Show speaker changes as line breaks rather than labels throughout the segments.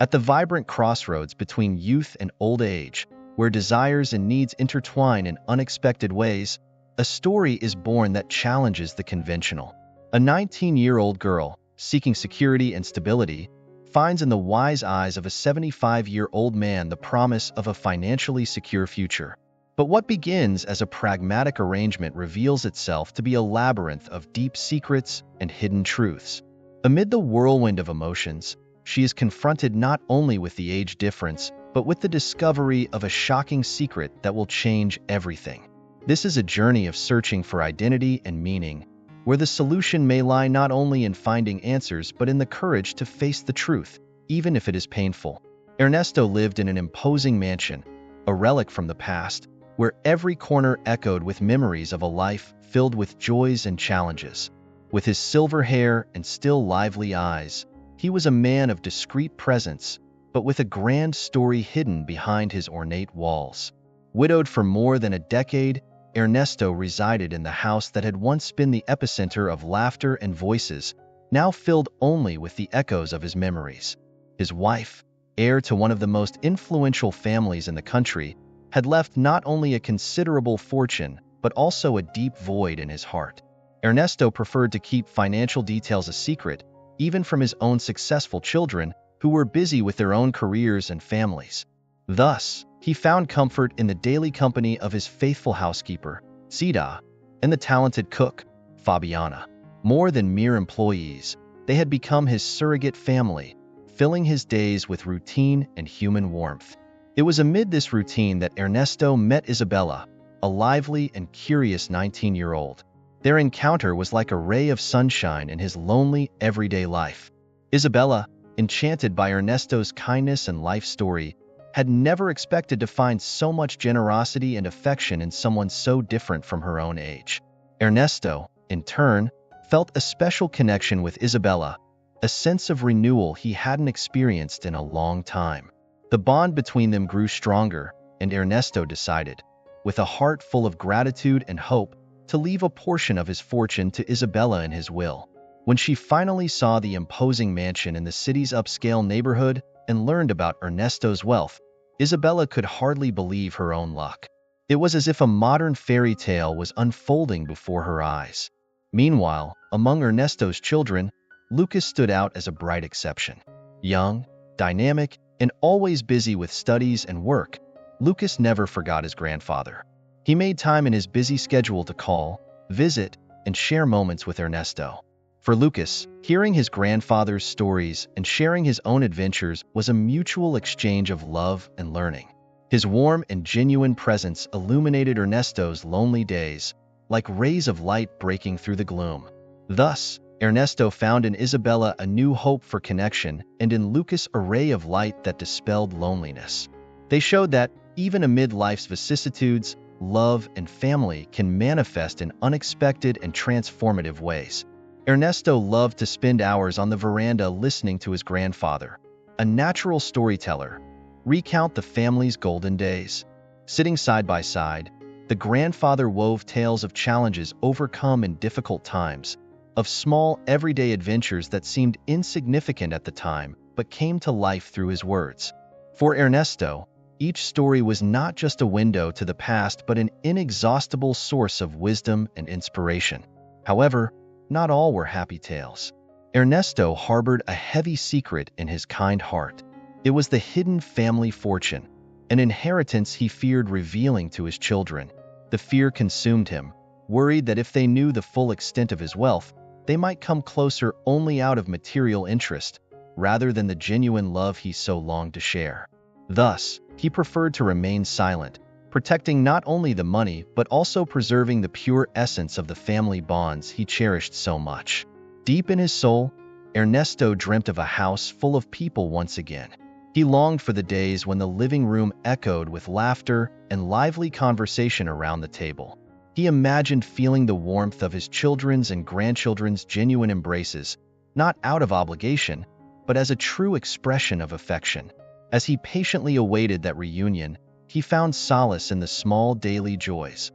At the vibrant crossroads between youth and old age, where desires and needs intertwine in unexpected ways, a story is born that challenges the conventional. A 19-year-old girl, seeking security and stability, finds in the wise eyes of a 75-year-old man the promise of a financially secure future. But what begins as a pragmatic arrangement reveals itself to be a labyrinth of deep secrets and hidden truths. Amid the whirlwind of emotions, she is confronted not only with the age difference, but with the discovery of a shocking secret that will change everything. This is a journey of searching for identity and meaning, where the solution may lie not only in finding answers but in the courage to face the truth, even if it is painful. Ernesto lived in an imposing mansion, a relic from the past, where every corner echoed with memories of a life filled with joys and challenges. With his silver hair and still lively eyes, he was a man of discreet presence, but with a grand story hidden behind his ornate walls. Widowed for more than a decade, Ernesto resided in the house that had once been the epicenter of laughter and voices, now filled only with the echoes of his memories. His wife, heir to one of the most influential families in the country, had left not only a considerable fortune, but also a deep void in his heart. Ernesto preferred to keep financial details a secret, even from his own successful children, who were busy with their own careers and families. Thus, he found comfort in the daily company of his faithful housekeeper, Zita, and the talented cook, Fabiana. More than mere employees, they had become his surrogate family, filling his days with routine and human warmth. It was amid this routine that Ernesto met Isabella, a lively and curious 19-year-old. Their encounter was like a ray of sunshine in his lonely, everyday life. Isabella, enchanted by Ernesto's kindness and life story, had never expected to find so much generosity and affection in someone so different from her own age. Ernesto, in turn, felt a special connection with Isabella, a sense of renewal he hadn't experienced in a long time. The bond between them grew stronger, and Ernesto decided, with a heart full of gratitude and hope, to leave a portion of his fortune to Isabella in his will. When she finally saw the imposing mansion in the city's upscale neighborhood and learned about Ernesto's wealth, Isabella could hardly believe her own luck. It was as if a modern fairy tale was unfolding before her eyes. Meanwhile, among Ernesto's children, Lucas stood out as a bright exception. Young, dynamic, and always busy with studies and work, Lucas never forgot his grandfather. He made time in his busy schedule to call, visit, and share moments with Ernesto. For Lucas, hearing his grandfather's stories and sharing his own adventures was a mutual exchange of love and learning. His warm and genuine presence illuminated Ernesto's lonely days, like rays of light breaking through the gloom. Thus, Ernesto found in Isabella a new hope for connection and in Lucas a ray of light that dispelled loneliness. They showed that, even amid life's vicissitudes, love and family can manifest in unexpected and transformative ways. Ernesto loved to spend hours on the veranda listening to his grandfather, a natural storyteller, recount the family's golden days. Sitting side by side, the grandfather wove tales of challenges overcome in difficult times, of small, everyday adventures that seemed insignificant at the time but came to life through his words. For Ernesto, each story was not just a window to the past but an inexhaustible source of wisdom and inspiration. However, not all were happy tales. Ernesto harbored a heavy secret in his kind heart. It was the hidden family fortune, an inheritance he feared revealing to his children. The fear consumed him, worried that if they knew the full extent of his wealth, they might come closer only out of material interest, rather than the genuine love he so longed to share. Thus, he preferred to remain silent, protecting not only the money but also preserving the pure essence of the family bonds he cherished so much. Deep in his soul, Ernesto dreamt of a house full of people once again. He longed for the days when the living room echoed with laughter and lively conversation around the table. He imagined feeling the warmth of his children's and grandchildren's genuine embraces, not out of obligation, but as a true expression of affection. As he patiently awaited that reunion, he found solace in the small daily joys.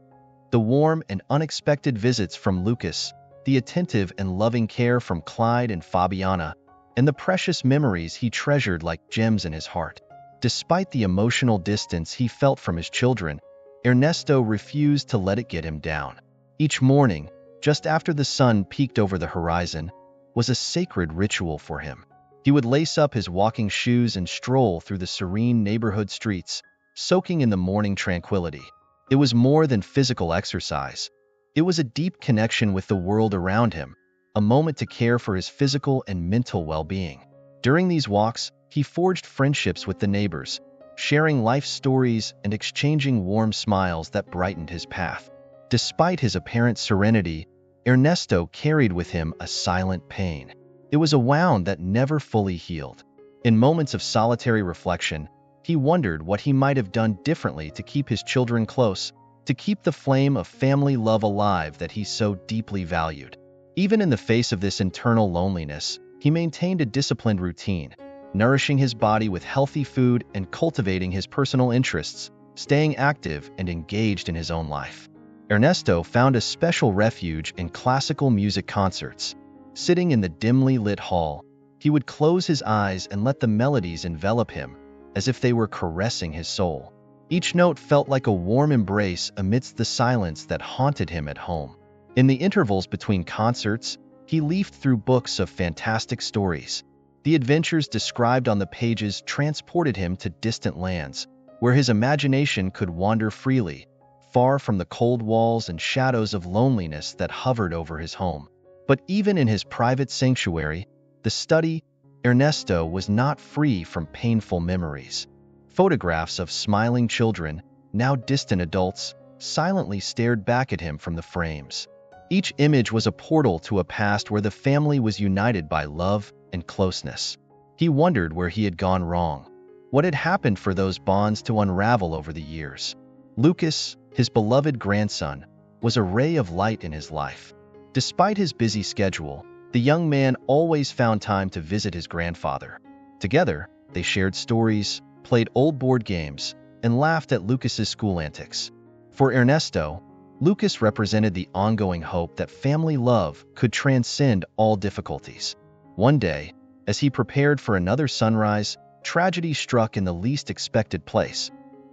The warm and unexpected visits from Lucas, the attentive and loving care from Clyde and Fabiana, and the precious memories he treasured like gems in his heart. Despite the emotional distance he felt from his children, Ernesto refused to let it get him down. Each morning, just after the sun peeked over the horizon, was a sacred ritual for him. He would lace up his walking shoes and stroll through the serene neighborhood streets, soaking in the morning tranquility. It was more than physical exercise. It was a deep connection with the world around him, a moment to care for his physical and mental well-being. During these walks, he forged friendships with the neighbors, sharing life stories and exchanging warm smiles that brightened his path. Despite his apparent serenity, Ernesto carried with him a silent pain. It was a wound that never fully healed. In moments of solitary reflection, he wondered what he might have done differently to keep his children close, to keep the flame of family love alive that he so deeply valued. Even in the face of this internal loneliness, he maintained a disciplined routine, nourishing his body with healthy food and cultivating his personal interests, staying active and engaged in his own life. Ernesto found a special refuge in classical music concerts. Sitting in the dimly lit hall, he would close his eyes and let the melodies envelop him, as if they were caressing his soul. Each note felt like a warm embrace amidst the silence that haunted him at home. In the intervals between concerts, he leafed through books of fantastic stories. The adventures described on the pages transported him to distant lands, where his imagination could wander freely, far from the cold walls and shadows of loneliness that hovered over his home. But even in his private sanctuary, the study, Ernesto was not free from painful memories. Photographs of smiling children, now distant adults, silently stared back at him from the frames. Each image was a portal to a past where the family was united by love and closeness. He wondered where he had gone wrong, what had happened for those bonds to unravel over the years. Lucas, his beloved grandson, was a ray of light in his life. Despite his busy schedule, the young man always found time to visit his grandfather. Together, they shared stories, played old board games, and laughed at Lucas's school antics. For Ernesto, Lucas represented the ongoing hope that family love could transcend all difficulties. One day, as he prepared for another sunrise, tragedy struck in the least expected place,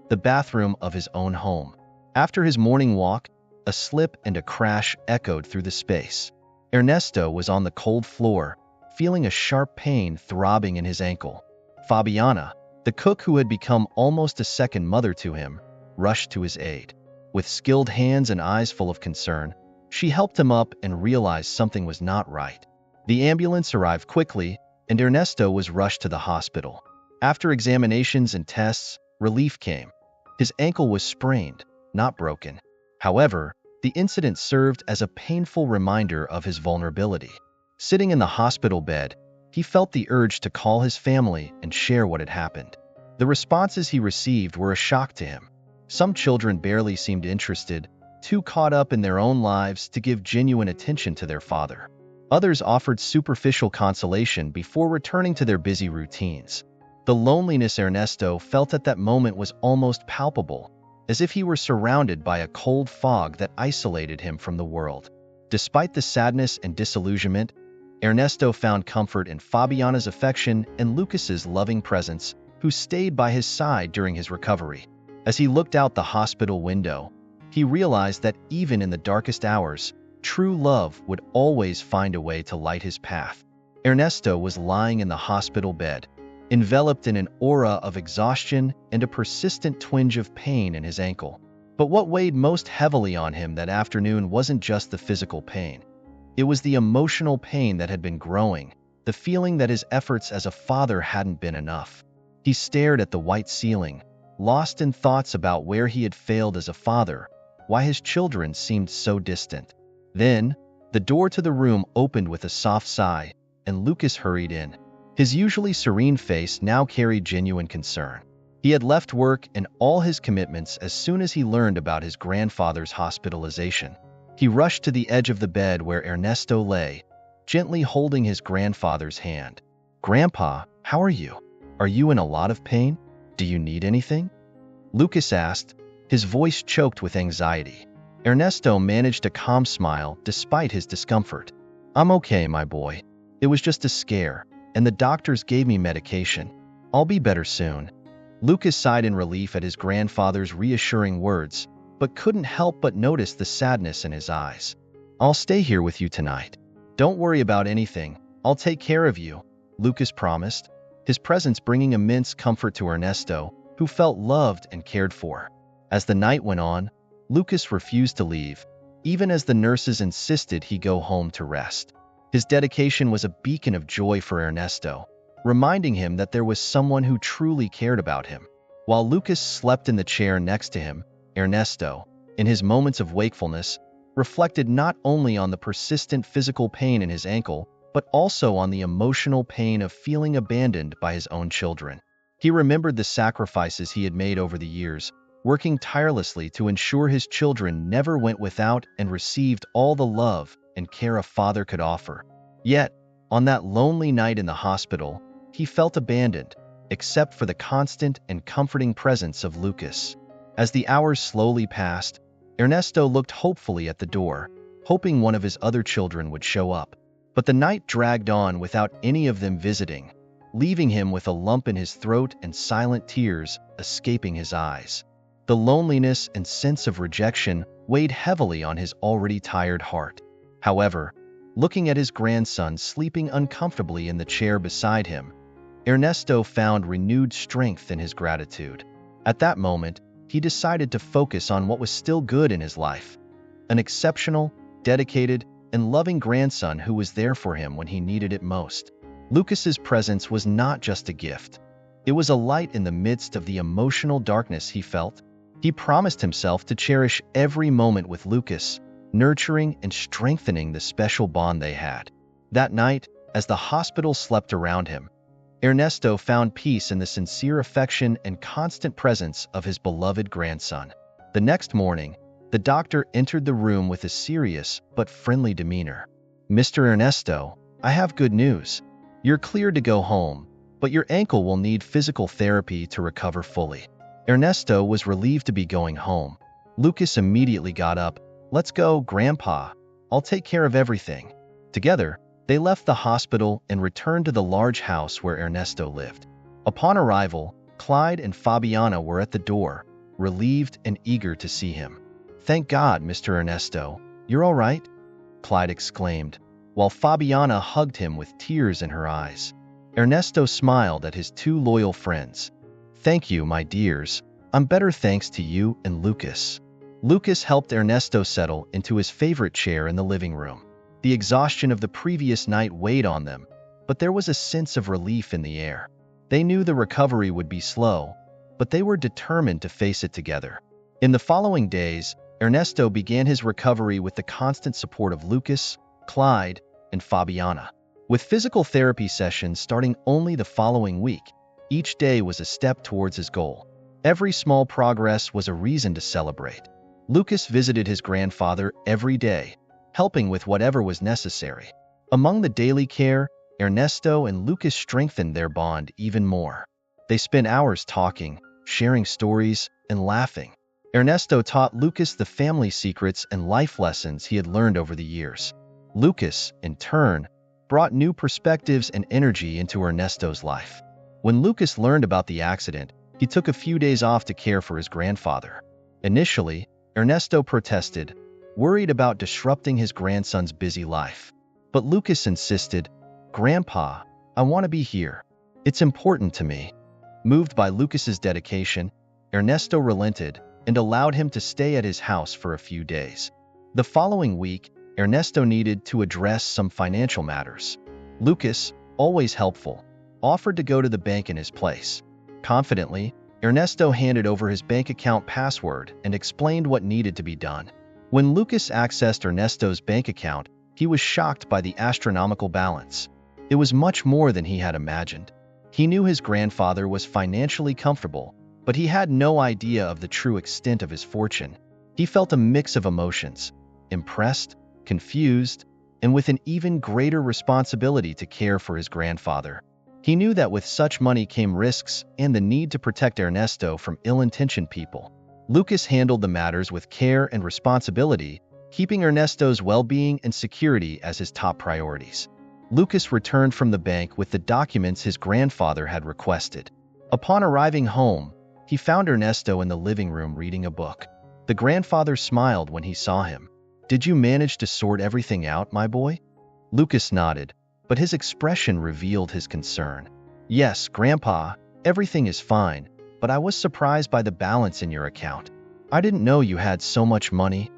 the bathroom of his own home. After his morning walk, a slip and a crash echoed through the space. Ernesto was on the cold floor, feeling a sharp pain throbbing in his ankle. Fabiana, the cook who had become almost a second mother to him, rushed to his aid. With skilled hands and eyes full of concern, she helped him up and realized something was not right. The ambulance arrived quickly, and Ernesto was rushed to the hospital. After examinations and tests, relief came. His ankle was sprained, not broken. However, the incident served as a painful reminder of his vulnerability. Sitting in the hospital bed, he felt the urge to call his family and share what had happened. The responses he received were a shock to him. Some children barely seemed interested, too caught up in their own lives to give genuine attention to their father. Others offered superficial consolation before returning to their busy routines. The loneliness Ernesto felt at that moment was almost palpable, as if he were surrounded by a cold fog that isolated him from the world. Despite the sadness and disillusionment, Ernesto found comfort in Fabiana's affection and Lucas's loving presence, who stayed by his side during his recovery. As he looked out the hospital window, he realized that even in the darkest hours, true love would always find a way to light his path. Ernesto was lying in the hospital bed, enveloped in an aura of exhaustion and a persistent twinge of pain in his ankle. But what weighed most heavily on him that afternoon wasn't just the physical pain. It was the emotional pain that had been growing, the feeling that his efforts as a father hadn't been enough. He stared at the white ceiling, lost in thoughts about where he had failed as a father, why his children seemed so distant. Then, the door to the room opened with a soft sigh, and Lucas hurried in. His usually serene face now carried genuine concern. He had left work and all his commitments as soon as he learned about his grandfather's hospitalization. He rushed to the edge of the bed where Ernesto lay, gently holding his grandfather's hand. "Grandpa, how are you? Are you in a lot of pain? Do you need anything?" Lucas asked, his voice choked with anxiety. Ernesto managed a calm smile despite his discomfort. "I'm okay, my boy. It was just a scare. and the doctors gave me medication. I'll be better soon." Lucas sighed in relief at his grandfather's reassuring words, but couldn't help but notice the sadness in his eyes. "I'll stay here with you tonight. Don't worry about anything. I'll take care of you," Lucas promised, his presence bringing immense comfort to Ernesto, who felt loved and cared for. As the night went on, Lucas refused to leave, even as the nurses insisted he go home to rest. His dedication was a beacon of joy for Ernesto, reminding him that there was someone who truly cared about him. While Lucas slept in the chair next to him, Ernesto, in his moments of wakefulness, reflected not only on the persistent physical pain in his ankle, but also on the emotional pain of feeling abandoned by his own children. He remembered the sacrifices he had made over the years, working tirelessly to ensure his children never went without and received all the love and care a father could offer. Yet, on that lonely night in the hospital, he felt abandoned, except for the constant and comforting presence of Lucas. As the hours slowly passed, Ernesto looked hopefully at the door, hoping one of his other children would show up. But the night dragged on without any of them visiting, leaving him with a lump in his throat and silent tears escaping his eyes. The loneliness and sense of rejection weighed heavily on his already tired heart. However, looking at his grandson sleeping uncomfortably in the chair beside him, Ernesto found renewed strength in his gratitude. At that moment, he decided to focus on what was still good in his life: an exceptional, dedicated, and loving grandson who was there for him when he needed it most. Lucas's presence was not just a gift. It was a light in the midst of the emotional darkness he felt. He promised himself to cherish every moment with Lucas, nurturing and strengthening the special bond they had. That night, as the hospital slept around him, Ernesto found peace in the sincere affection and constant presence of his beloved grandson. The next morning, the doctor entered the room with a serious but friendly demeanor. "Mr. Ernesto, I have good news. You're cleared to go home, but your ankle will need physical therapy to recover fully." Ernesto was relieved to be going home. Lucas immediately got up. "Let's go, Grandpa. I'll take care of everything." Together, they left the hospital and returned to the large house where Ernesto lived. Upon arrival, Clyde and Fabiana were at the door, relieved and eager to see him. "Thank God, Mr. Ernesto. You're all right?" Clyde exclaimed, while Fabiana hugged him with tears in her eyes. Ernesto smiled at his two loyal friends. "Thank you, my dears. I'm better thanks to you and Lucas." Lucas helped Ernesto settle into his favorite chair in the living room. The exhaustion of the previous night weighed on them, but there was a sense of relief in the air. They knew the recovery would be slow, but they were determined to face it together. In the following days, Ernesto began his recovery with the constant support of Lucas, Clyde, and Fabiana. With physical therapy sessions starting only the following week, each day was a step towards his goal. Every small progress was a reason to celebrate. Lucas visited his grandfather every day, helping with whatever was necessary. Among the daily care, Ernesto and Lucas strengthened their bond even more. They spent hours talking, sharing stories, and laughing. Ernesto taught Lucas the family secrets and life lessons he had learned over the years. Lucas, in turn, brought new perspectives and energy into Ernesto's life. When Lucas learned about the accident, he took a few days off to care for his grandfather. Initially, Ernesto protested, worried about disrupting his grandson's busy life. But Lucas insisted, "Grandpa, I want to be here. It's important to me." Moved by Lucas's dedication, Ernesto relented and allowed him to stay at his house for a few days. The following week, Ernesto needed to address some financial matters. Lucas, always helpful, offered to go to the bank in his place. Confidently, Ernesto handed over his bank account password and explained what needed to be done. When Lucas accessed Ernesto's bank account, he was shocked by the astronomical balance. It was much more than he had imagined. He knew his grandfather was financially comfortable, but he had no idea of the true extent of his fortune. He felt a mix of emotions: impressed, confused, and with an even greater responsibility to care for his grandfather. He knew that with such money came risks and the need to protect Ernesto from ill-intentioned people. Lucas handled the matters with care and responsibility, keeping Ernesto's well-being and security as his top priorities. Lucas returned from the bank with the documents his grandfather had requested. Upon arriving home, he found Ernesto in the living room reading a book. The grandfather smiled when he saw him. "Did you manage to sort everything out, my boy?" Lucas nodded, but his expression revealed his concern. "Yes, Grandpa, everything is fine, but I was surprised by the balance in your account. I didn't know you had so much money."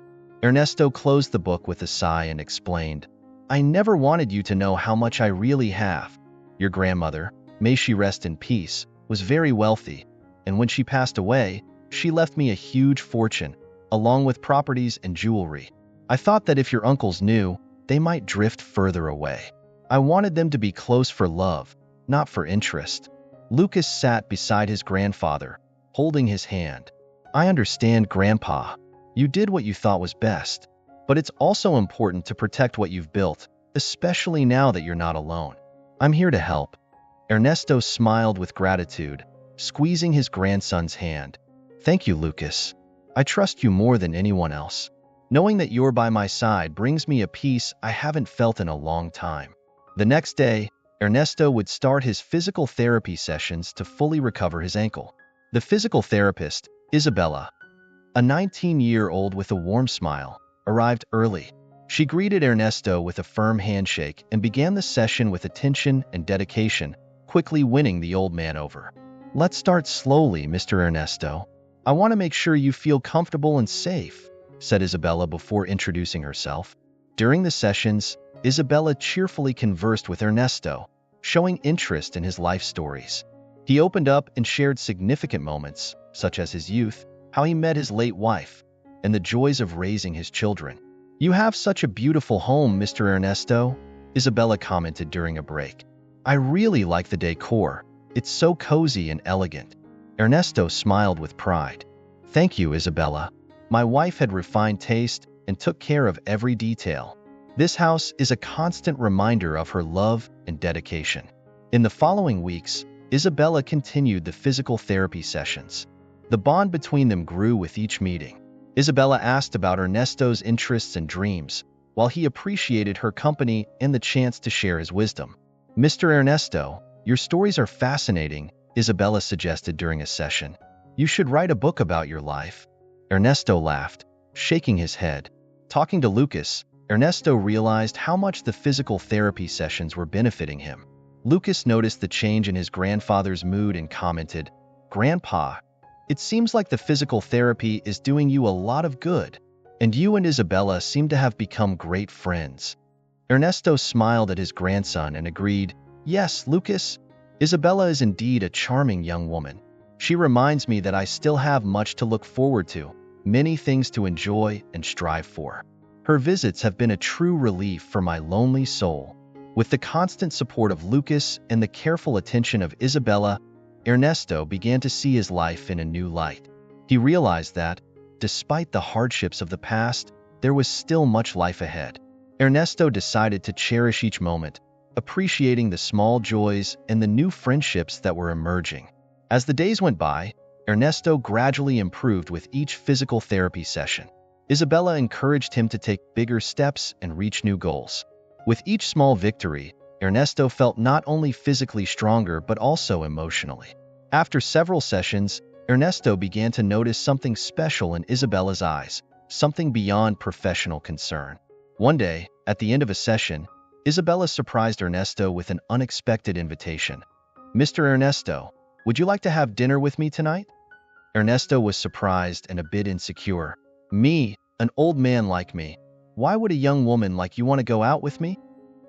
Ernesto closed the book with a sigh and explained, "I never wanted you to know how much I really have. Your grandmother, may she rest in peace, was very wealthy, and when she passed away, she left me a huge fortune, along with properties and jewelry. I thought that if your uncles knew, they might drift further away. I wanted them to be close for love, not for interest." Lucas sat beside his grandfather, holding his hand. "I understand, Grandpa. You did what you thought was best, but it's also important to protect what you've built, especially now that you're not alone. I'm here to help." Ernesto smiled with gratitude, squeezing his grandson's hand. "Thank you, Lucas. I trust you more than anyone else. Knowing that you're by my side brings me a peace I haven't felt in a long time." The next day, Ernesto would start his physical therapy sessions to fully recover his ankle. The physical therapist, Isabella, a 19-year-old with a warm smile, arrived early. She greeted Ernesto with a firm handshake and began the session with attention and dedication, quickly winning the old man over. "Let's start slowly, Mr. Ernesto. I want to make sure you feel comfortable and safe," said Isabella before introducing herself. During the sessions, Isabella cheerfully conversed with Ernesto, showing interest in his life stories. He opened up and shared significant moments, such as his youth, how he met his late wife, and the joys of raising his children. "You have such a beautiful home, Mr. Ernesto," Isabella commented during a break. "I really like the decor. It's so cozy and elegant." Ernesto smiled with pride. "Thank you, Isabella. My wife had refined taste and took care of every detail. This house is a constant reminder of her love and dedication." In the following weeks, Isabella continued the physical therapy sessions. The bond between them grew with each meeting. Isabella asked about Ernesto's interests and dreams, while he appreciated her company and the chance to share his wisdom. "Mr. Ernesto, your stories are fascinating," Isabella suggested during a session. "You should write a book about your life." Ernesto laughed, shaking his head. Talking to Lucas, Ernesto realized how much the physical therapy sessions were benefiting him. Lucas noticed the change in his grandfather's mood and commented, "Grandpa, it seems like the physical therapy is doing you a lot of good, and you and Isabella seem to have become great friends." Ernesto smiled at his grandson and agreed, "Yes, Lucas, Isabella is indeed a charming young woman. She reminds me that I still have much to look forward to, many things to enjoy and strive for. Her visits have been a true relief for my lonely soul." With the constant support of Lucas and the careful attention of Isabella, Ernesto began to see his life in a new light. He realized that, despite the hardships of the past, there was still much life ahead. Ernesto decided to cherish each moment, appreciating the small joys and the new friendships that were emerging. As the days went by, Ernesto gradually improved with each physical therapy session. Isabella encouraged him to take bigger steps and reach new goals. With each small victory, Ernesto felt not only physically stronger but also emotionally. After several sessions, Ernesto began to notice something special in Isabella's eyes, something beyond professional concern. One day, at the end of a session, Isabella surprised Ernesto with an unexpected invitation. "Mr. Ernesto, would you like to have dinner with me tonight?" Ernesto was surprised and a bit insecure. "Me, an old man like me. Why would a young woman like you want to go out with me?"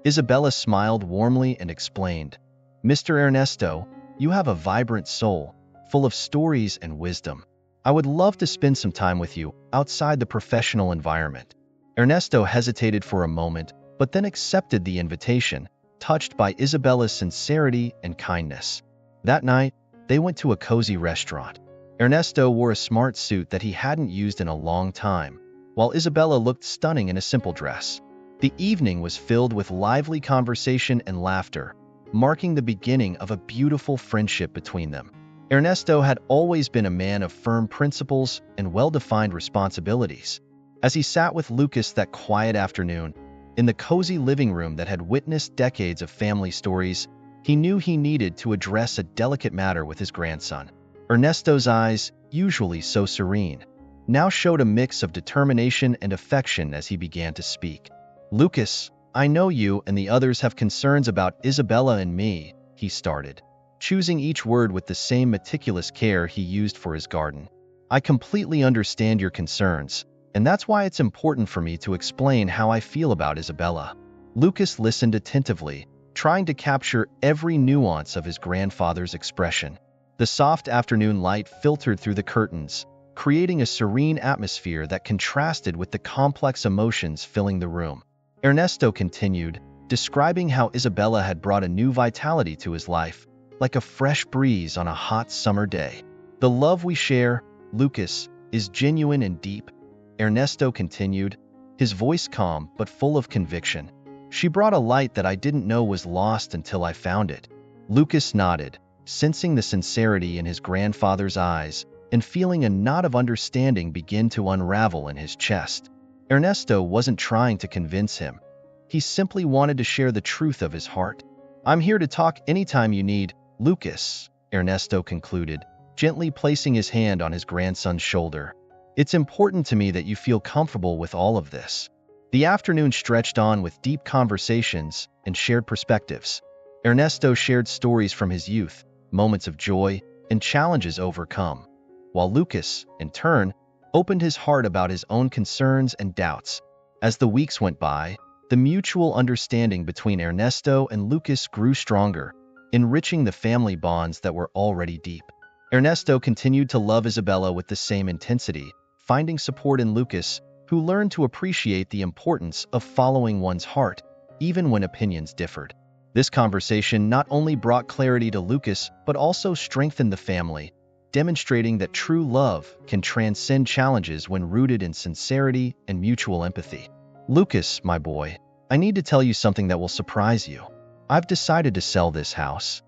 Isabella smiled warmly and explained, "Mr. Ernesto, you have a vibrant soul, full of stories and wisdom. I would love to spend some time with you outside the professional environment." Ernesto hesitated for a moment, but then accepted the invitation, touched by Isabella's sincerity and kindness. That night, they went to a cozy restaurant. Ernesto wore a smart suit that he hadn't used in a long time, while Isabella looked stunning in a simple dress. The evening was filled with lively conversation and laughter, marking the beginning of a beautiful friendship between them. Ernesto had always been a man of firm principles and well-defined responsibilities. As he sat with Lucas that quiet afternoon, In the cozy living room that had witnessed decades of family stories, he knew he needed to address a delicate matter with his grandson. Ernesto's eyes, usually so serene, now showed a mix of determination and affection as he began to speak. "Lucas, I know you and the others have concerns about Isabella and me," he started, choosing each word with the same meticulous care he used for his garden. "I completely understand your concerns, and that's why it's important for me to explain how I feel about Isabella." Lucas listened attentively, trying to capture every nuance of his grandfather's expression. The soft afternoon light filtered through the curtains, creating a serene atmosphere that contrasted with the complex emotions filling the room. Ernesto continued, describing how Isabella had brought a new vitality to his life, like a fresh breeze on a hot summer day. "The love we share, Lucas, is genuine and deep," Ernesto continued, his voice calm but full of conviction. "She brought a light that I didn't know was lost until I found it." Lucas nodded, sensing the sincerity in his grandfather's eyes and feeling a knot of understanding begin to unravel in his chest. Ernesto wasn't trying to convince him. He simply wanted to share the truth of his heart. "I'm here to talk anytime you need, Lucas," Ernesto concluded, gently placing his hand on his grandson's shoulder. "It's important to me that you feel comfortable with all of this." The afternoon stretched on with deep conversations and shared perspectives. Ernesto shared stories from his youth, moments of joy, and challenges overcome, while Lucas, in turn, opened his heart about his own concerns and doubts. As the weeks went by, the mutual understanding between Ernesto and Lucas grew stronger, enriching the family bonds that were already deep. Ernesto continued to love Isabella with the same intensity, finding support in Lucas, who learned to appreciate the importance of following one's heart, even when opinions differed. This conversation not only brought clarity to Lucas, but also strengthened the family, demonstrating that true love can transcend challenges when rooted in sincerity and mutual empathy. "Lucas, my boy, I need to tell you something that will surprise you. I've decided to sell this house."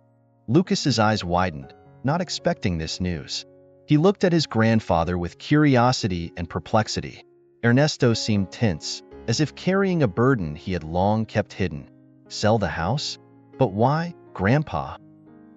Lucas's eyes widened, not expecting this news. He looked at his grandfather with curiosity and perplexity. Ernesto seemed tense, as if carrying a burden he had long kept hidden. "Sell the house? But why, Grandpa?"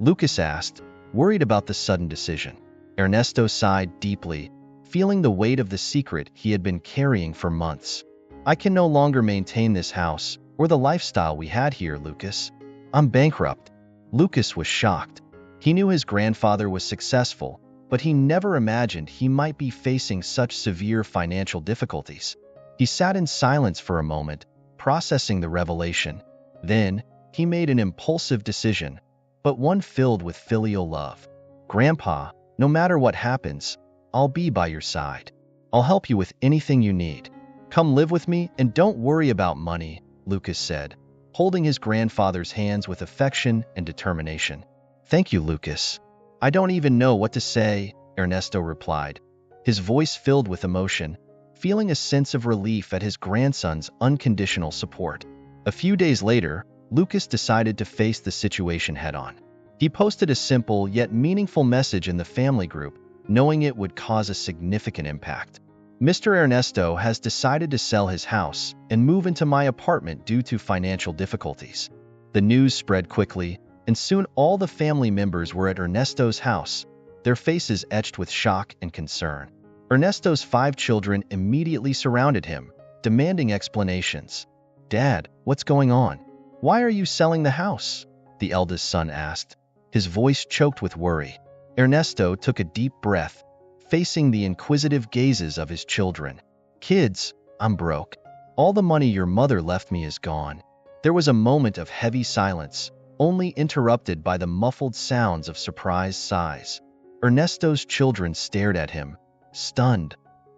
Lucas asked, worried about the sudden decision. Ernesto sighed deeply, feeling the weight of the secret he had been carrying for months. "I can no longer maintain this house or the lifestyle we had here, Lucas. I'm bankrupt." Lucas was shocked. He knew his grandfather was successful, but he never imagined he might be facing such severe financial difficulties. He sat in silence for a moment, processing the revelation. Then, he made an impulsive decision, but one filled with filial love. "Grandpa, no matter what happens, I'll be by your side. I'll help you with anything you need. Come live with me and don't worry about money," Lucas said, holding his grandfather's hands with affection and determination. "Thank you, Lucas. I don't even know what to say," Ernesto replied, his voice filled with emotion, feeling a sense of relief at his grandson's unconditional support. A few days later, Lucas decided to face the situation head-on. He posted a simple yet meaningful message in the family group, knowing it would cause a significant impact. "Mr. Ernesto has decided to sell his house and move into my apartment due to financial difficulties." The news spread quickly, and soon all the family members were at Ernesto's house, their faces etched with shock and concern. Ernesto's 5 children immediately surrounded him, demanding explanations. "Dad, what's going on? Why are you selling the house?" the eldest son asked, his voice choked with worry. Ernesto took a deep breath, facing the inquisitive gazes of his children. "Kids, I'm broke. All the money your mother left me is gone." There was a moment of heavy silence, only interrupted by the muffled sounds of surprised sighs. Ernesto's children stared at him, stunned,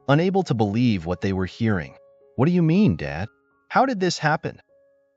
unable to believe what they were hearing. "What do you mean, Dad? How did this happen?"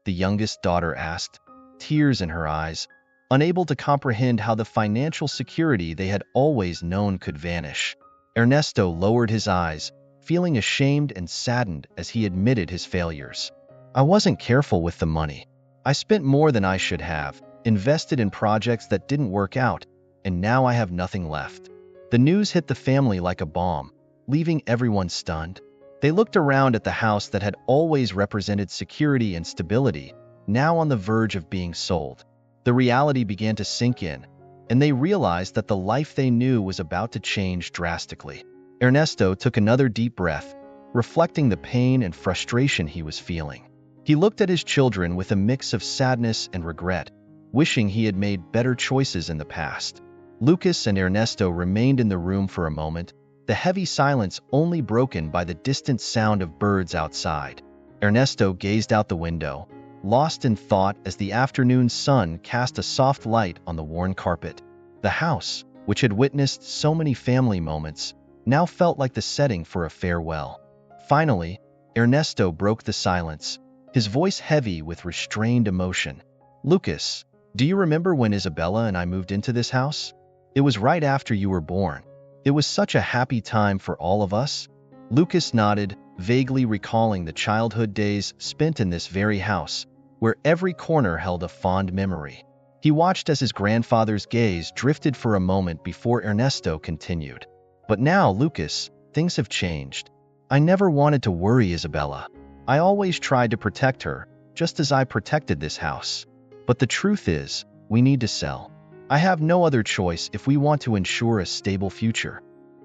the youngest daughter asked, tears in her eyes, unable to comprehend how the financial security they had always known could vanish. Ernesto lowered his eyes, feeling ashamed and saddened as he admitted his failures. "I wasn't careful with the money. I spent more than I should have, invested in projects that didn't work out, and now I have nothing left." The news hit the family like a bomb, leaving everyone stunned. They looked around at the house that had always represented security and stability, now on the verge of being sold. The reality began to sink in, and they realized that the life they knew was about to change drastically. Ernesto took another deep breath, reflecting the pain and frustration he was feeling. He looked at his children with a mix of sadness and regret, wishing he had made better choices in the past. Lucas and Ernesto remained in the room for a moment, the heavy silence only broken by the distant sound of birds outside. Ernesto gazed out the window, lost in thought as the afternoon sun cast a soft light on the worn carpet. The house, which had witnessed so many family moments, now felt like the setting for a farewell. Finally, Ernesto broke the silence, his voice heavy with restrained emotion. "Lucas, do you remember when Isabella and I moved into this house? It was right after you were born. It was such a happy time for all of us." Lucas nodded, vaguely recalling the childhood days spent in this very house, where every corner held a fond memory. He watched as his grandfather's gaze drifted for a moment before Ernesto continued. "But now, Lucas, things have changed. I never wanted to worry Isabella. I always tried to protect her, just as I protected this house. But the truth is, we need to sell. I have no other choice if we want to ensure a stable future."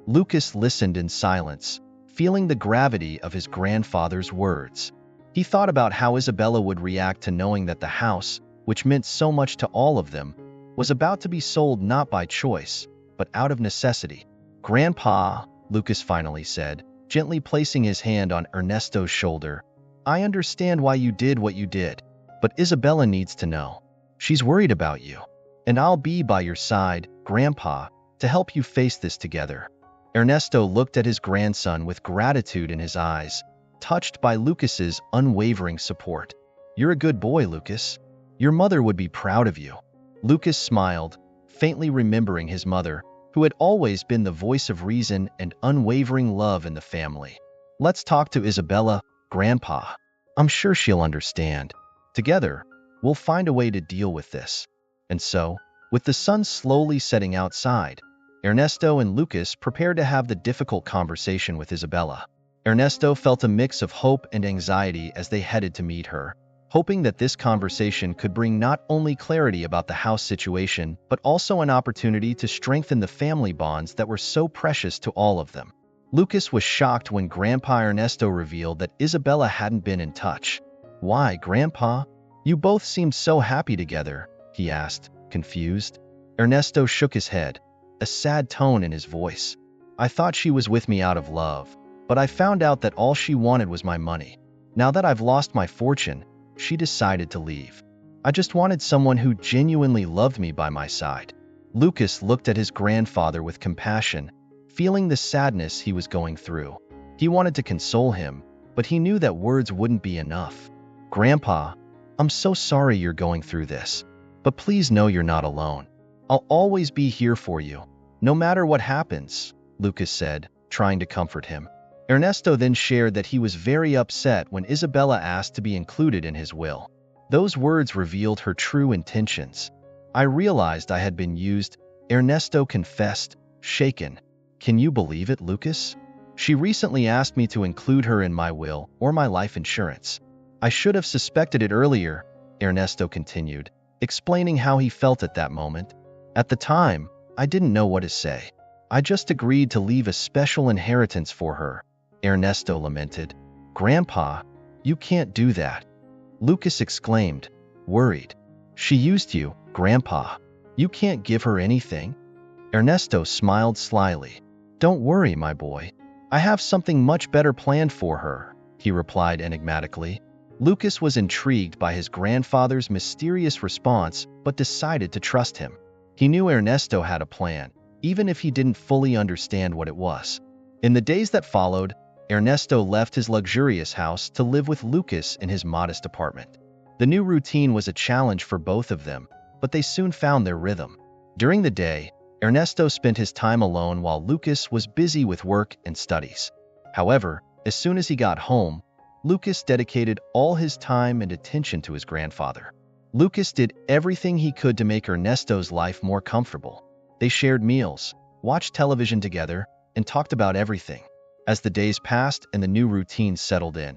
Lucas listened in silence, feeling the gravity of his grandfather's words. He thought about how Isabella would react to knowing that the house, which meant so much to all of them, was about to be sold not by choice, but out of necessity. "Grandpa," Lucas finally said, gently placing his hand on Ernesto's shoulder, "I understand why you did what you did, but Isabella needs to know. She's worried about you. And I'll be by your side, Grandpa, to help you face this together." Ernesto looked at his grandson with gratitude in his eyes, touched by Lucas's unwavering support. "You're a good boy, Lucas. Your mother would be proud of you." Lucas smiled, faintly remembering his mother, who had always been the voice of reason and unwavering love in the family. "Let's talk to Isabella, Grandpa. I'm sure she'll understand. Together, we'll find a way to deal with this." And so, with the sun slowly setting outside, Ernesto and Lucas prepared to have the difficult conversation with Isabella. Ernesto felt a mix of hope and anxiety as they headed to meet her, hoping that this conversation could bring not only clarity about the house situation, but also an opportunity to strengthen the family bonds that were so precious to all of them. Lucas was shocked when Grandpa Ernesto revealed that Isabella hadn't been in touch. "Why, Grandpa? You both seemed so happy together," he asked, confused. Ernesto shook his head, a sad tone in his voice. "I thought she was with me out of love, but I found out that all she wanted was my money. Now that I've lost my fortune, she decided to leave. I just wanted someone who genuinely loved me by my side." Lucas looked at his grandfather with compassion, feeling the sadness he was going through. He wanted to console him, but he knew that words wouldn't be enough. "Grandpa, I'm so sorry you're going through this. But please know you're not alone. I'll always be here for you, no matter what happens," Lucas said, trying to comfort him. Ernesto then shared that he was very upset when Isabella asked to be included in his will. Those words revealed her true intentions. "I realized I had been used," Ernesto confessed, shaken. "Can you believe it, Lucas? She recently asked me to include her in my will or my life insurance. I should have suspected it earlier," Ernesto continued, explaining how he felt at that moment. "At the time, I didn't know what to say. I just agreed to leave a special inheritance for her," Ernesto lamented. "Grandpa, you can't do that," Lucas exclaimed, worried. "She used you, Grandpa. You can't give her anything?" Ernesto smiled slyly. "Don't worry, my boy. I have something much better planned for her," he replied enigmatically. Lucas was intrigued by his grandfather's mysterious response, but decided to trust him. He knew Ernesto had a plan, even if he didn't fully understand what it was. In the days that followed, Ernesto left his luxurious house to live with Lucas in his modest apartment. The new routine was a challenge for both of them, but they soon found their rhythm. During the day, Ernesto spent his time alone while Lucas was busy with work and studies. However, as soon as he got home, Lucas dedicated all his time and attention to his grandfather. Lucas did everything he could to make Ernesto's life more comfortable. They shared meals, watched television together, and talked about everything. As the days passed and the new routine settled in,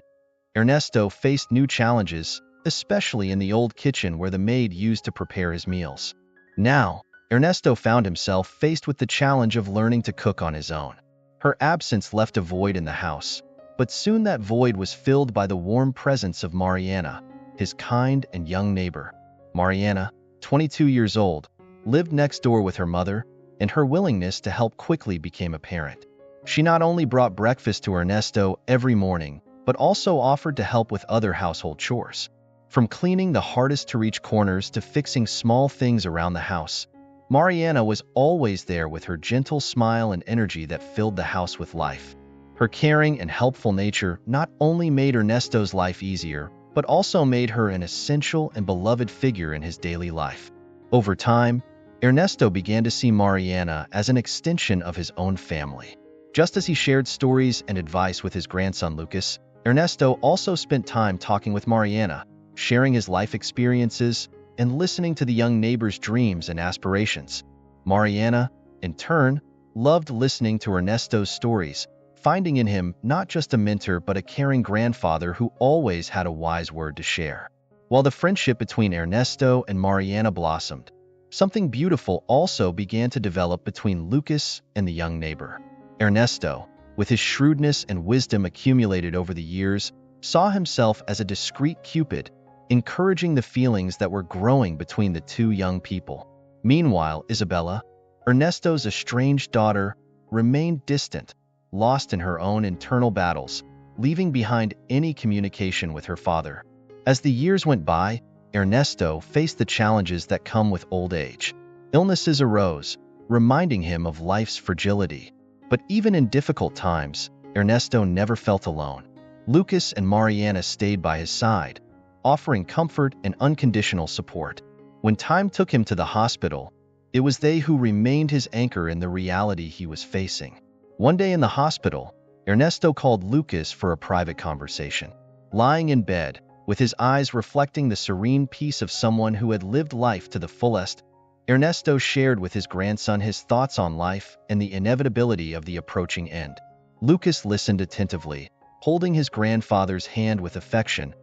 Ernesto faced new challenges, especially in the old kitchen where the maid used to prepare his meals. Now, Ernesto found himself faced with the challenge of learning to cook on his own. Her absence left a void in the house, but soon that void was filled by the warm presence of Mariana, his kind and young neighbor. Mariana, 22 years old, lived next door with her mother, and her willingness to help quickly became apparent. She not only brought breakfast to Ernesto every morning, but also offered to help with other household chores. From cleaning the hardest-to-reach corners to fixing small things around the house, Mariana was always there with her gentle smile and energy that filled the house with life. Her caring and helpful nature not only made Ernesto's life easier, but also made her an essential and beloved figure in his daily life. Over time, Ernesto began to see Mariana as an extension of his own family. Just as he shared stories and advice with his grandson Lucas, Ernesto also spent time talking with Mariana, sharing his life experiences and listening to the young neighbor's dreams and aspirations. Mariana, in turn, loved listening to Ernesto's stories, finding in him not just a mentor but a caring grandfather who always had a wise word to share. While the friendship between Ernesto and Mariana blossomed, something beautiful also began to develop between Lucas and the young neighbor. Ernesto, with his shrewdness and wisdom accumulated over the years, saw himself as a discreet Cupid, encouraging the feelings that were growing between the two young people. Meanwhile, Isabella, Ernesto's estranged daughter, remained distant, lost in her own internal battles, leaving behind any communication with her father. As the years went by, Ernesto faced the challenges that come with old age. Illnesses arose, reminding him of life's fragility. But even in difficult times, Ernesto never felt alone. Lucas and Mariana stayed by his side, offering comfort and unconditional support. When time took him to the hospital, it was they who remained his anchor in the reality he was facing. One day in the hospital, Ernesto called Lucas for a private conversation. Lying in bed, with his eyes reflecting the serene peace of someone who had lived life to the fullest, Ernesto shared with his grandson his thoughts on life and the inevitability of the approaching end. Lucas listened attentively, holding his grandfather's hand with affection,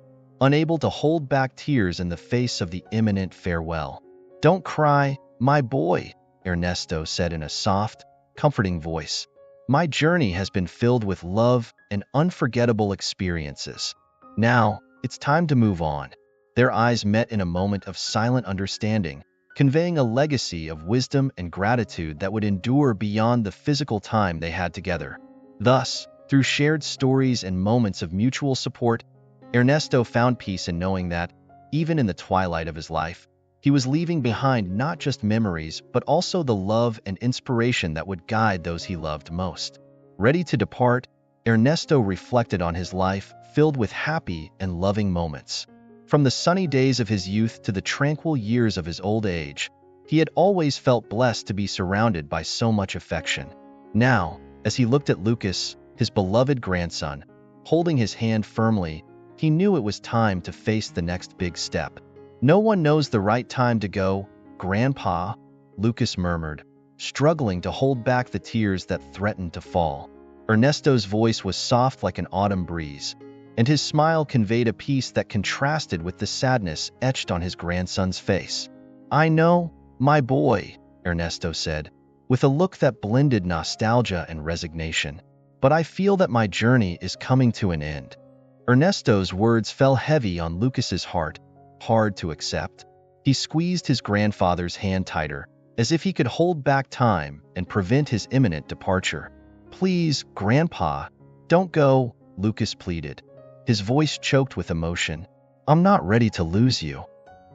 unable to hold back tears in the face of the imminent farewell. "Don't cry, my boy," Ernesto said in a soft, comforting voice. "My journey has been filled with love and unforgettable experiences. Now, it's time to move on." Their eyes met in a moment of silent understanding, conveying a legacy of wisdom and gratitude that would endure beyond the physical time they had together. Thus, through shared stories and moments of mutual support, Ernesto found peace in knowing that, even in the twilight of his life, he was leaving behind not just memories but also the love and inspiration that would guide those he loved most. Ready to depart, Ernesto reflected on his life filled with happy and loving moments. From the sunny days of his youth to the tranquil years of his old age, he had always felt blessed to be surrounded by so much affection. Now, as he looked at Lucas, his beloved grandson, holding his hand firmly, he knew it was time to face the next big step. "No one knows the right time to go, Grandpa," Lucas murmured, struggling to hold back the tears that threatened to fall. Ernesto's voice was soft like an autumn breeze, and his smile conveyed a peace that contrasted with the sadness etched on his grandson's face. "I know, my boy," Ernesto said, with a look that blended nostalgia and resignation. "But I feel that my journey is coming to an end." Ernesto's words fell heavy on Lucas's heart, hard to accept. He squeezed his grandfather's hand tighter, as if he could hold back time and prevent his imminent departure. "Please, Grandpa, don't go," Lucas pleaded, his voice choked with emotion. "I'm not ready to lose you."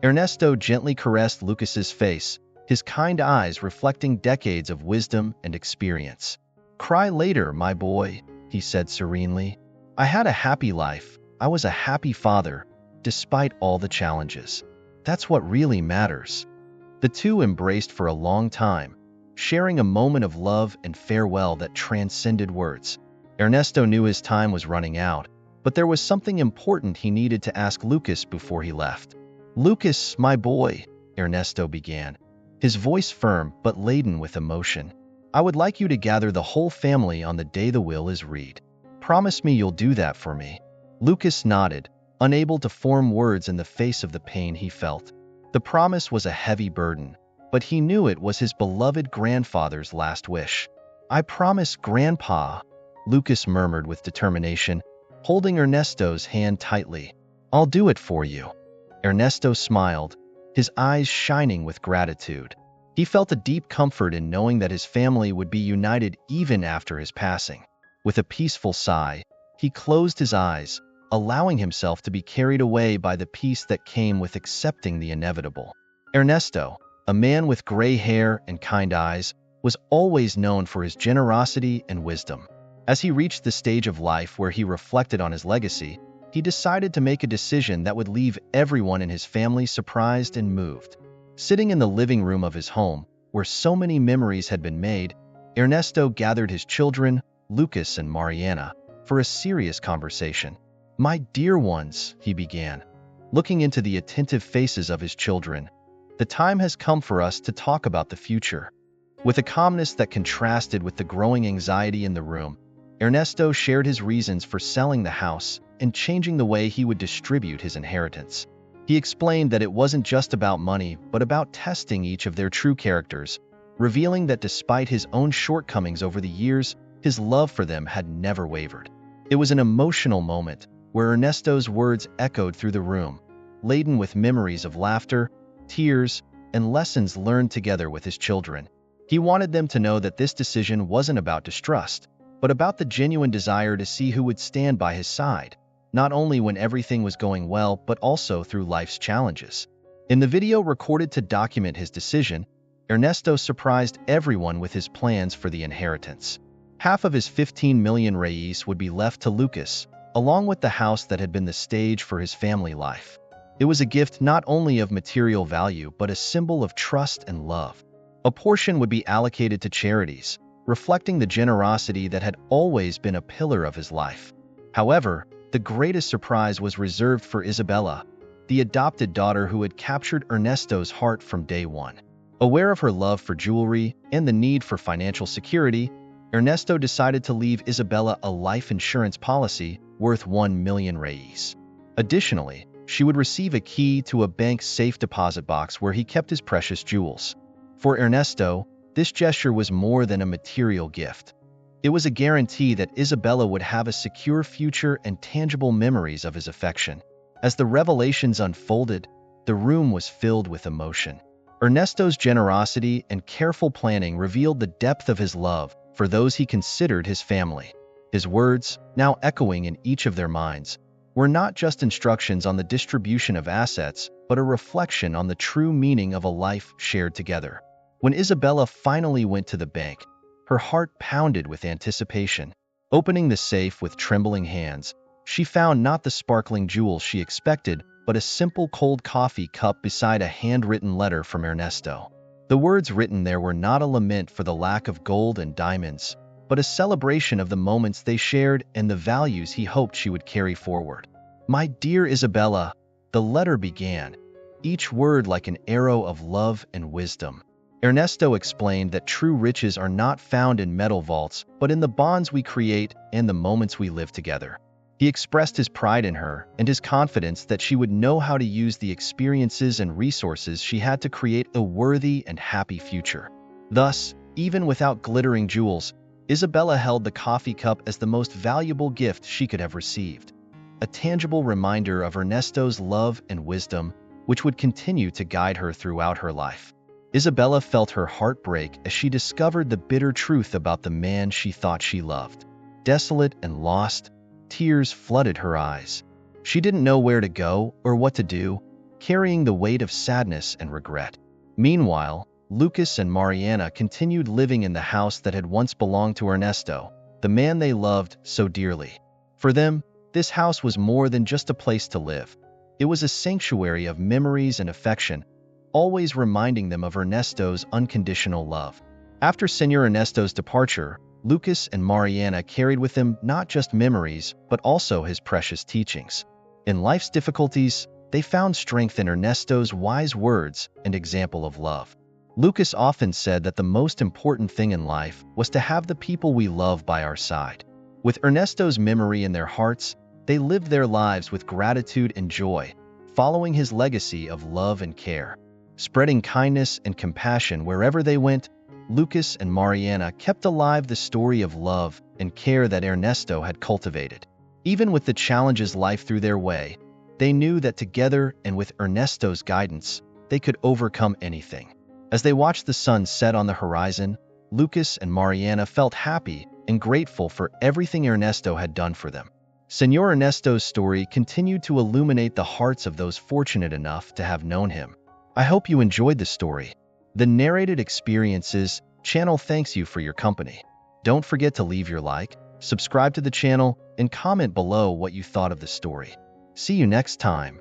Ernesto gently caressed Lucas's face, his kind eyes reflecting decades of wisdom and experience. "Cry later, my boy," he said serenely. "I had a happy life. I was a happy father, despite all the challenges. That's what really matters." The two embraced for a long time, sharing a moment of love and farewell that transcended words. Ernesto knew his time was running out, but there was something important he needed to ask Lucas before he left. "Lucas, my boy," Ernesto began, his voice firm but laden with emotion. I would like you to gather the whole family on the day the will is read. Promise me you'll do that for me." Lucas nodded, unable to form words in the face of the pain he felt. The promise was a heavy burden, but he knew it was his beloved grandfather's last wish. "I promise, Grandpa," Lucas murmured with determination, holding Ernesto's hand tightly. "I'll do it for you." Ernesto smiled, his eyes shining with gratitude. He felt a deep comfort in knowing that his family would be united even after his passing. With a peaceful sigh, he closed his eyes, allowing himself to be carried away by the peace that came with accepting the inevitable. Ernesto, a man with gray hair and kind eyes, was always known for his generosity and wisdom. As he reached the stage of life where he reflected on his legacy, he decided to make a decision that would leave everyone in his family surprised and moved. Sitting in the living room of his home, where so many memories had been made, Ernesto gathered his children, Lucas and Mariana, for a serious conversation. "My dear ones," he began, looking into the attentive faces of his children, "the time has come for us to talk about the future." With a calmness that contrasted with the growing anxiety in the room, Ernesto shared his reasons for selling the house and changing the way he would distribute his inheritance. He explained that it wasn't just about money, but about testing each of their true characters, revealing that despite his own shortcomings over the years, his love for them had never wavered. It was an emotional moment where Ernesto's words echoed through the room, laden with memories of laughter, tears, and lessons learned together with his children. He wanted them to know that this decision wasn't about distrust, but about the genuine desire to see who would stand by his side, not only when everything was going well, but also through life's challenges. In the video recorded to document his decision, Ernesto surprised everyone with his plans for the inheritance. Half of his 15 million reais would be left to Lucas, along with the house that had been the stage for his family life. It was a gift not only of material value, but a symbol of trust and love. A portion would be allocated to charities, reflecting the generosity that had always been a pillar of his life. However, the greatest surprise was reserved for Isabella, the adopted daughter who had captured Ernesto's heart from day one. Aware of her love for jewelry and the need for financial security, Ernesto decided to leave Isabella a life insurance policy worth 1 million reais. Additionally, she would receive a key to a bank's safe deposit box where he kept his precious jewels. For Ernesto, this gesture was more than a material gift. It was a guarantee that Isabella would have a secure future and tangible memories of his affection. As the revelations unfolded, the room was filled with emotion. Ernesto's generosity and careful planning revealed the depth of his love for those he considered his family. His words, now echoing in each of their minds, were not just instructions on the distribution of assets, but a reflection on the true meaning of a life shared together. When Isabella finally went to the bank, her heart pounded with anticipation. Opening the safe with trembling hands, she found not the sparkling jewels she expected, but a simple cold coffee cup beside a handwritten letter from Ernesto. The words written there were not a lament for the lack of gold and diamonds, but a celebration of the moments they shared and the values he hoped she would carry forward. "My dear Isabella," the letter began, each word like an arrow of love and wisdom. Ernesto explained that true riches are not found in metal vaults, but in the bonds we create and the moments we live together. He expressed his pride in her and his confidence that she would know how to use the experiences and resources she had to create a worthy and happy future. Thus, even without glittering jewels, Isabella held the coffee cup as the most valuable gift she could have received. A tangible reminder of Ernesto's love and wisdom, which would continue to guide her throughout her life. Isabella felt her heart break as she discovered the bitter truth about the man she thought she loved. Desolate and lost, tears flooded her eyes. She didn't know where to go or what to do, carrying the weight of sadness and regret. Meanwhile, Lucas and Mariana continued living in the house that had once belonged to Ernesto, the man they loved so dearly. For them, this house was more than just a place to live. It was a sanctuary of memories and affection, always reminding them of Ernesto's unconditional love. After Señor Ernesto's departure, Lucas and Mariana carried with them not just memories, but also his precious teachings. In life's difficulties, they found strength in Ernesto's wise words and example of love. Lucas often said that the most important thing in life was to have the people we love by our side. With Ernesto's memory in their hearts, they lived their lives with gratitude and joy, following his legacy of love and care. Spreading kindness and compassion wherever they went, Lucas and Mariana kept alive the story of love and care that Ernesto had cultivated. Even with the challenges life threw their way, they knew that together and with Ernesto's guidance, they could overcome anything. As they watched the sun set on the horizon, Lucas and Mariana felt happy and grateful for everything Ernesto had done for them. Señor Ernesto's story continued to illuminate the hearts of those fortunate enough to have known him. I hope you enjoyed the story. The narrated experiences channel thanks you for your company. Don't forget to leave your like, subscribe to the channel, and comment below what you thought of the story. See you next time.